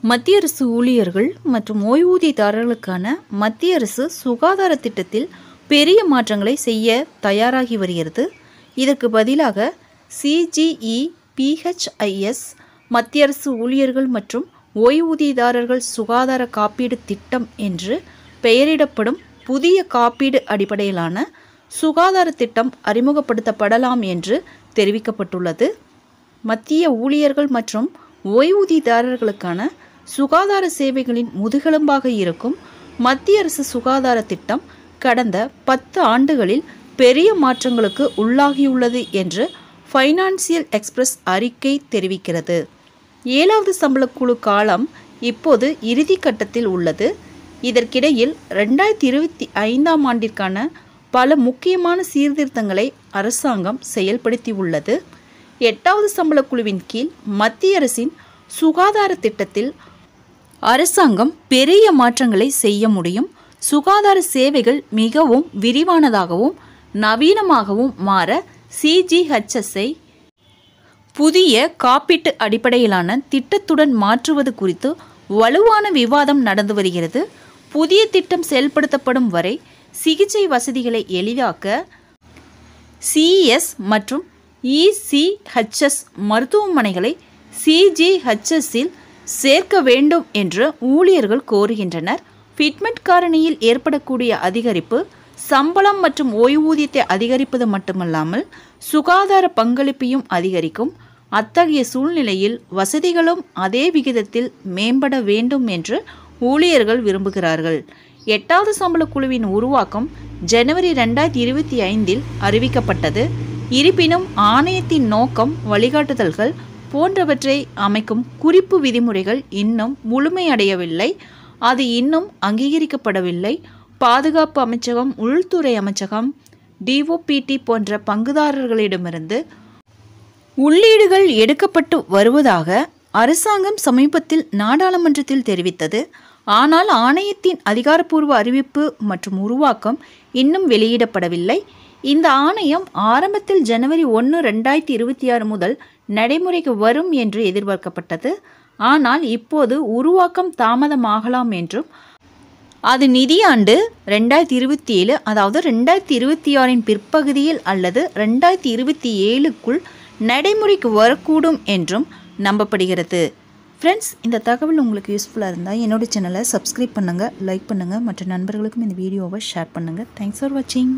மத்திய அரசு ஊழியர்கள் மற்றும் ஓய்வூதியதாரர்களுக்கான மத்திய அரசு சுகாதார திட்டத்தில் பெரிய மாற்றங்களை செய்ய தயாராகி வருகிறது. இதற்கு பதிலாக CGEPHIS மத்திய அரசு ஊழியர்கள் மற்றும் ஓய்வூதியதாரர்கள் சுகாதார காப்பீடு திட்டம் என்று பெயரிடப்படும் புதிய காப்பீடு அடிப்படையிலான சுகாதார திட்டம் அறிமுகப்படுத்தப்படலாம் என்று தெரிவிக்கப்பட்டுள்ளது. மத்திய ஊழியர்கள் மற்றும் ஓய்வூதியதாரர்களுக்கான சுகாதார சேவைகளின் முதுகெலும்பாக இருக்கும் மத்திய அரசு சுகாதார திட்டம் கடந்த 10 ஆண்டுகளில் பெரிய மாற்றங்களுக்கு உள்ளாகியுள்ளது என்று ஃபைனான்சியல் எக்ஸ்பிரஸ் அறிக்கை தெரிவிக்கிறது. 7வது சம்பளக்குழு காலம் இப்போது இறுதி கட்டத்தில் உள்ளது. இதற்கிடையில் 2025ஆம் ஆண்டிற்கான பல முக்கியமான சீர்திருத்தங்களை அரசாங்கம் செயல்படுத்தி உள்ளது. 8வது சம்பளக்குழுவின் கீழ் மத்திய அரசின் சுகாதார திட்டத்தில் அரசாங்கம் பெரிய மாற்றங்களை செய்ய முடியும். சுகாதார சேவைகள் மிகவும் விரிவானதாகவும் நவீனமாகவும் மாற CGHSஐ புதிய காப்பீட்டு அடிப்படையிலான திட்டத்துடன் மாற்றுவது குறித்து வலுவான விவாதம் நடந்து வருகிறது. புதிய திட்டம் செயல்படுத்தப்படும் வரை சிகிச்சை வசதிகளை எளிதாக்க CES மற்றும் ECHS மருத்துவமனைகளை CGHSஇல் சேர்க்க வேண்டும் என்று ஊழியர்கள் கோருகின்றனர். ஃபிட்மெண்ட் காரணியில் ஏற்படக்கூடிய அதிகரிப்பு சம்பளம் மற்றும் ஓய்வூதியத்தை அதிகரிப்பது மட்டுமல்லாமல் சுகாதார பங்களிப்பையும் அதிகரிக்கும். அத்தகைய சூழ்நிலையில் வசதிகளும் அதே விகிதத்தில் மேம்பட வேண்டும் என்று ஊழியர்கள் விரும்புகிறார்கள். 8வது சம்பளக்குழுவின் உருவாக்கம் ஜனவரி 2025இல் அறிவிக்கப்பட்டது. இருப்பினும் ஆணையத்தின் நோக்கம், வழிகாட்டுதல்கள் போன்றவற்றை அமைக்கும் குறிப்பு விதிமுறைகள் இன்னும் முழுமையடையவில்லை. அது இன்னும் அங்கீகரிக்கப்படவில்லை. பாதுகாப்பு அமைச்சகம், உள்துறை அமைச்சகம், DOPT போன்ற பங்குதாரர்களிடமிருந்து உள்ளீடுகள் எடுக்கப்பட்டு வருவதாக அரசாங்கம் சமீபத்தில் நாடாளுமன்றத்தில் தெரிவித்தது. ஆனால் ஆணையத்தின் அதிகாரப்பூர்வ அறிவிப்பு மற்றும் உருவாக்கம் இன்னும் வெளியிடப்படவில்லை. இந்த ஆணையம் ஆரம்பத்தில் ஜனவரி 1, 2026 முதல் நடைமுறைக்கு வரும் என்று எதிர்பார்க்கப்பட்டது. ஆனால் இப்போது உருவாக்கம் தாமதமாகலாம் என்றும் அது நிதியாண்டு 2027 அதாவது 2026இன் பிற்பகுதியில் அல்லது 2027க்குள் நடைமுறைக்கு வரக்கூடும் என்றும் நம்பப்படுகிறது. ஃப்ரெண்ட்ஸ், இந்த தகவல் உங்களுக்கு யூஸ்ஃபுல்லாக இருந்தால் என்னோட சேனலை சப்ஸ்கிரைப் பண்ணுங்கள், லைக் பண்ணுங்கள், மற்ற நண்பர்களுக்கும் இந்த வீடியோவை ஷேர் பண்ணுங்கள். தேங்க்ஸ் ஃபார் வாட்சிங்.